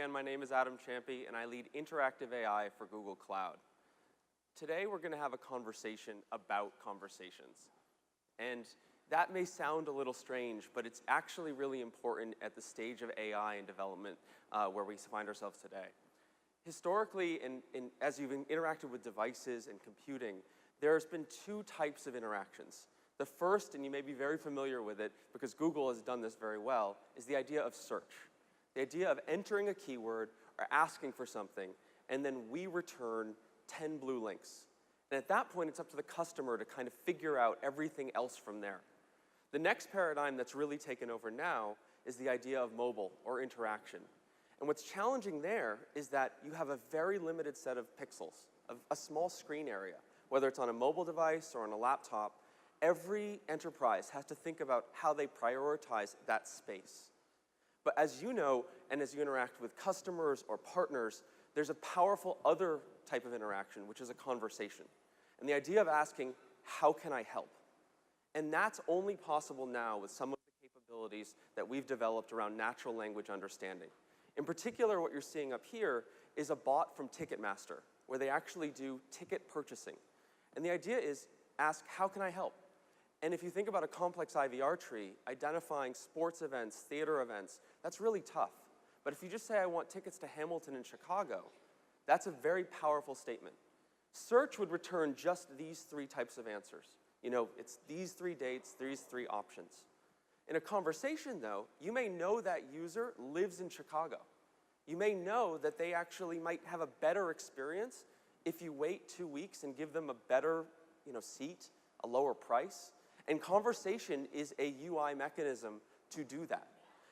again, my name is Adam Champy, and I lead interactive AI for Google Cloud. Today, we're going to have a conversation about conversations. And that may sound a little strange, but it's actually really important at the stage of AI and development where we find ourselves today. Historically, as you've interacted with devices and computing, there's been two types of interactions. The first, and you may be very familiar with it because Google has done this very well, is the idea of search. The idea of entering a keyword or asking for something, and then we return 10 blue links. And at that point, it's up to the customer to kind of figure out everything else from there. The next paradigm that's really taken over now is the idea of mobile or interaction. And what's challenging there is that you have a very limited set of pixels, a small screen area. Whether it's on a mobile device or on a laptop, every enterprise has to think about how they prioritize that space. But as you know, and as you interact with customers or partners, there's a powerful other type of interaction, which is a conversation. And the idea of asking, how can I help? And that's only possible now with some of the capabilities that we've developed around natural language understanding. In particular, what you're seeing up here is a bot from Ticketmaster, where they actually do ticket purchasing. And the idea is, ask, how can I help? And if you think about a complex IVR tree, identifying sports events, theater events, that's really tough. But if you just say, I want tickets to Hamilton in Chicago, that's a very powerful statement. Search would return just these three types of answers. You know, it's these three dates, these three options. In a conversation, though, you may know that user lives in Chicago. You may know that they actually might have a better experience if you wait 2 weeks and give them a better, seat, a lower price. And conversation is a UI mechanism to do that.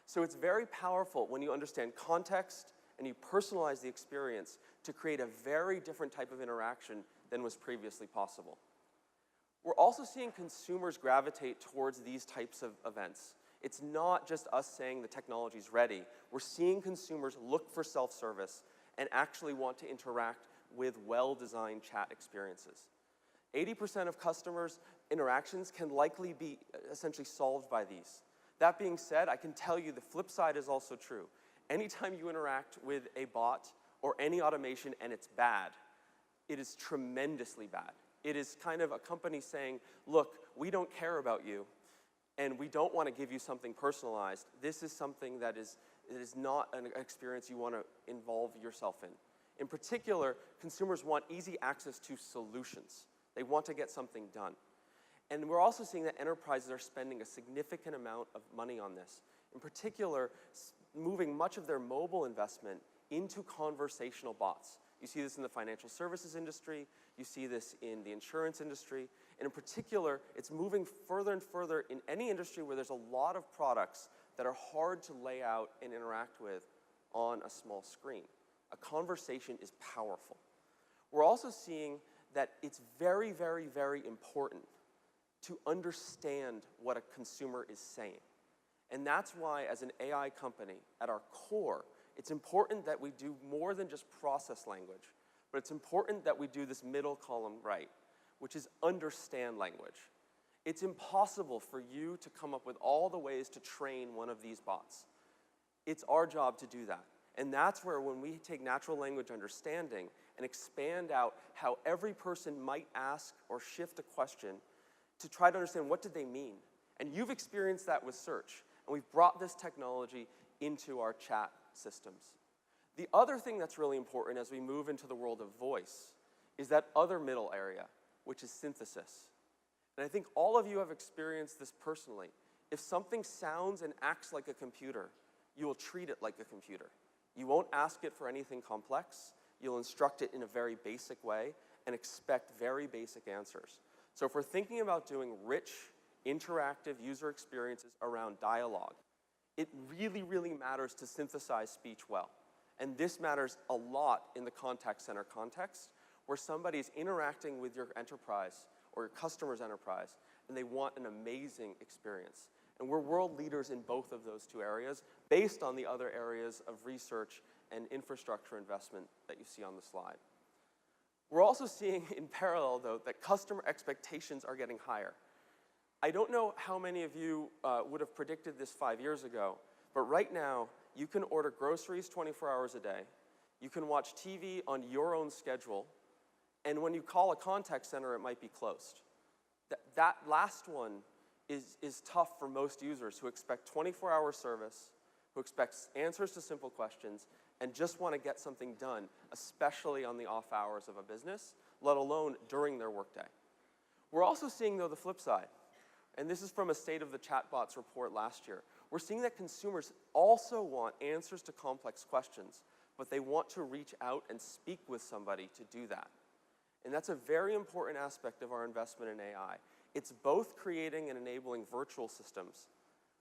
So it's very powerful when you understand context and you personalize the experience to create a very different type of interaction than was previously possible. We're also seeing consumers gravitate towards these types of events. It's not just us saying the technology's ready. We're seeing consumers look for self-service and actually want to interact with well-designed chat experiences. 80% of customers' interactions can likely be essentially solved by these. That being said, I can tell you the flip side is also true. Anytime you interact with a bot or any automation and it's bad, it is tremendously bad. It is kind of a company saying, look, we don't care about you, and we don't want to give you something personalized. This is something that is not an experience you want to involve yourself in. In particular, consumers want easy access to solutions. They want to get something done. And we're also seeing that enterprises are spending a significant amount of money on this. In particular, moving much of their mobile investment into conversational bots. You see this in the financial services industry. You see this in the insurance industry. And in particular, it's moving further and further in any industry where there's a lot of products that are hard to lay out and interact with on a small screen. A conversation is powerful. We're also seeing that it's very, very, very important to understand what a consumer is saying. And that's why, as an AI company, at our core, it's important that we do more than just process language, but it's important that we do this middle column right, which is understand language. It's impossible for you to come up with all the ways to train one of these bots. It's our job to do that. And that's where, when we take natural language understanding and expand out how every person might ask or shift a question to try to understand what did they mean. And you've experienced that with search. And we've brought this technology into our chat systems. The other thing that's really important as we move into the world of voice is that other middle area, which is synthesis. And I think all of you have experienced this personally. If something sounds and acts like a computer, you will treat it like a computer. You won't ask it for anything complex. You'll instruct it in a very basic way and expect very basic answers. So if we're thinking about doing rich, interactive user experiences around dialogue, it really, really matters to synthesize speech well. And this matters a lot in the contact center context, where somebody's interacting with your enterprise or your customer's enterprise, and they want an amazing experience. And we're world leaders in both of those two areas, based on the other areas of research and infrastructure investment that you see on the slide. We're also seeing in parallel, though, that customer expectations are getting higher. I don't know how many of you would have predicted this 5 years ago, but right now, You can order groceries 24 hours a day. You can watch TV on your own schedule. And when you call a contact center, it might be closed. That last one is tough for most users who expect 24-hour service, who expect answers to simple questions, and just want to get something done, especially on the off hours of a business, let alone during their workday. We're also seeing, though, the flip side. And this is from a State of the Chatbots report last year. We're seeing that consumers also want answers to complex questions, but they want to reach out and speak with somebody to do that. And that's a very important aspect of our investment in AI. It's both creating and enabling virtual systems,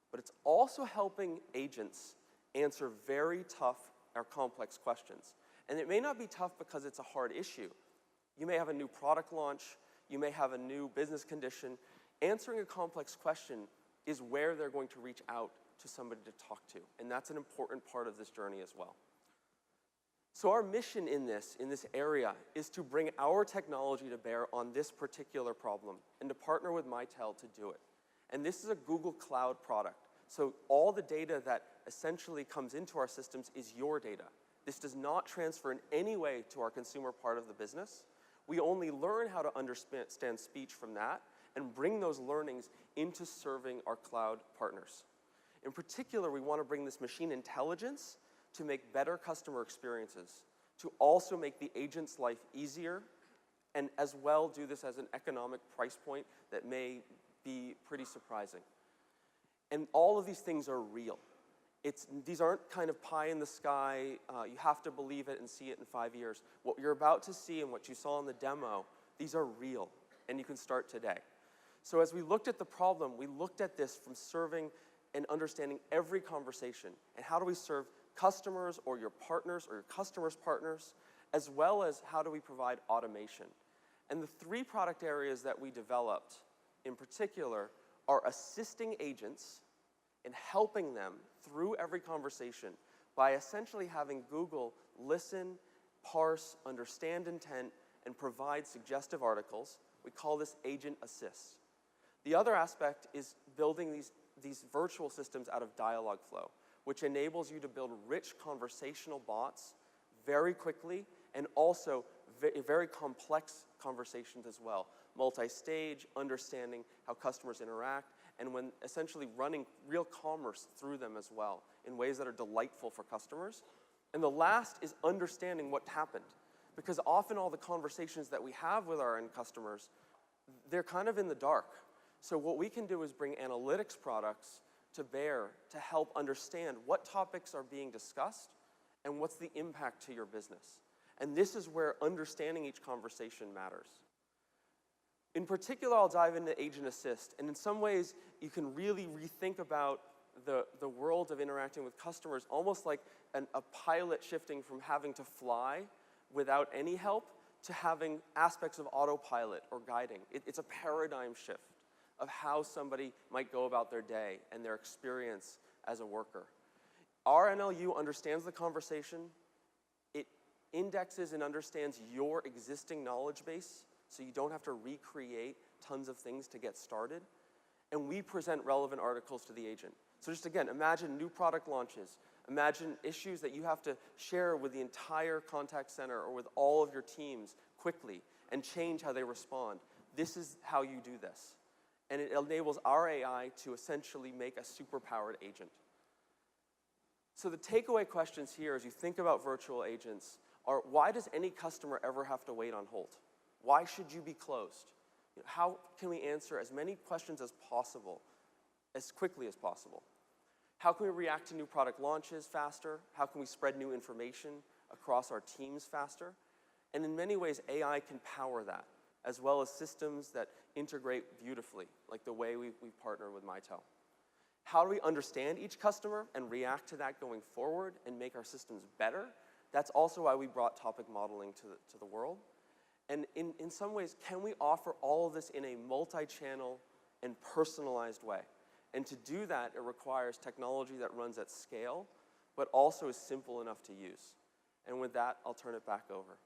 but it's also helping agents answer very tough or complex questions. And it may not be tough because it's a hard issue. You may have a new product launch. You may have a new business condition. Answering a complex question is where they're going to reach out to somebody to talk to. And that's an important part of this journey as well. So our mission in this area is to bring our technology to bear on this particular problem and to partner with Mitel to do it. And this is a Google Cloud product. So all the data that essentially comes into our systems is your data. This does not transfer in any way to our consumer part of the business. We only learn how to understand speech from that and bring those learnings into serving our cloud partners. In particular, we want to bring this machine intelligence to make better customer experiences, to also make the agent's life easier, and as well do this as an economic price point that may be pretty surprising. And all of these things are real. These aren't kind of pie in the sky, you have to believe it and see it in 5 years. What you're about to see and what you saw in the demo, these are real, and you can start today. So as we looked at the problem, we looked at this from serving and understanding every conversation, and how do we serve customers or your partners or your customers' partners, as well as how do we provide automation. And the 3 product areas that we developed in particular are assisting agents and helping them through every conversation by essentially having Google listen, parse, understand intent, and provide suggestive articles. We call this Agent Assist. The other aspect is building these virtual systems out of Dialogflow, which enables you to build rich conversational bots very quickly and also very complex conversations as well. Multi-stage, understanding how customers interact, and when essentially running real commerce through them as well in ways that are delightful for customers. And the last is understanding what happened. Because often all the conversations that we have with our end customers, they're kind of in the dark. So what we can do is bring analytics products to bear to help understand what topics are being discussed and what's the impact to your business. And this is where understanding each conversation matters. In particular, I'll dive into Agent Assist, and in some ways, you can really rethink about the world of interacting with customers, almost like a pilot shifting from having to fly without any help to having aspects of autopilot or guiding. It's a paradigm shift of how somebody might go about their day and their experience as a worker. Our NLU understands the conversation. It indexes and understands your existing knowledge base, so you don't have to recreate tons of things to get started. And we present relevant articles to the agent. So just again, imagine new product launches. Imagine issues that you have to share with the entire contact center or with all of your teams quickly and change how they respond. This is how you do this. And it enables our AI to essentially make a superpowered agent. So the takeaway questions here as you think about virtual agents are, why does any customer ever have to wait on hold? Why should you be closed? How can we answer as many questions as possible, as quickly as possible? How can we react to new product launches faster? How can we spread new information across our teams faster? And in many ways, AI can power that, as well as systems that integrate beautifully, like the way we partner with Mitel. How do we understand each customer and react to that going forward and make our systems better? That's also why we brought topic modeling to the world. And in some ways, can we offer all of this in a multi-channel and personalized way? And to do that, it requires technology that runs at scale, but also is simple enough to use. And with that, I'll turn it back over.